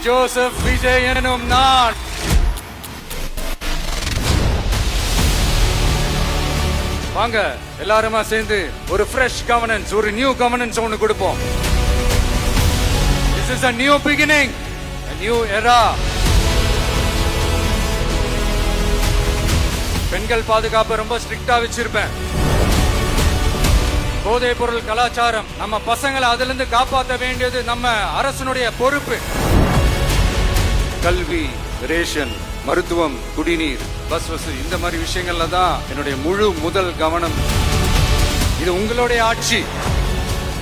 Joseph Vijay எனும் நான் வாங்க எல்லாருமா சேர்ந்து ஒரு ஃப்ரெஷ் கவர்னன்ஸ், ஒரு நியூ கவர்னன்ஸ் ஒன்னு கொடுப்போம். This is a new beginning, a new era. பெண்கள் பாதுகாப்பு ரொம்ப ஸ்ட்ரிக்ட்டா வச்சிருப்பேன். போதைப் பொருள் கலாச்சாரம், நம்ம பசங்களை அதுல இருந்து காப்பாற்ற வேண்டியது நம்ம அரசனுடைய பொறுப்பு. கல்வி, ரேஷன், மருத்துவம், குடிநீர், பஸ் வசதி, இந்த மாதிரி விஷயங்கள்ல தான் என்னுடைய முதல் கவனம். இது உங்களுடைய ஆட்சி,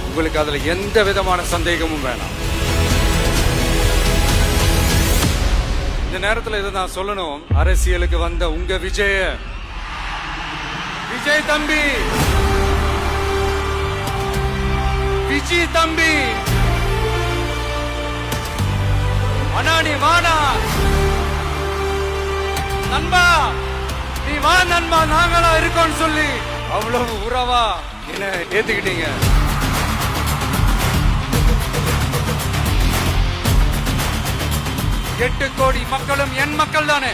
உங்களுக்கு அதுல எந்த விதமான சந்தேகமும் வேணாம். இந்த நேரத்தில் இதை நான் சொல்லணும். அரசியலுக்கு வந்த உங்க விஜய் தம்பி, விஜய் தம்பி, அண்ணா நீ வாடா நண்பா, நீ வா நண்பா, நாங்களா இருக்கோம்னு சொல்லி அவ்வளவு உறவா என்ன ஏத்துக்கிட்டீங்க. 8 கோடி மக்களும் என் மக்கள் தானே.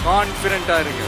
கான்பிடண்டா இருக்கு.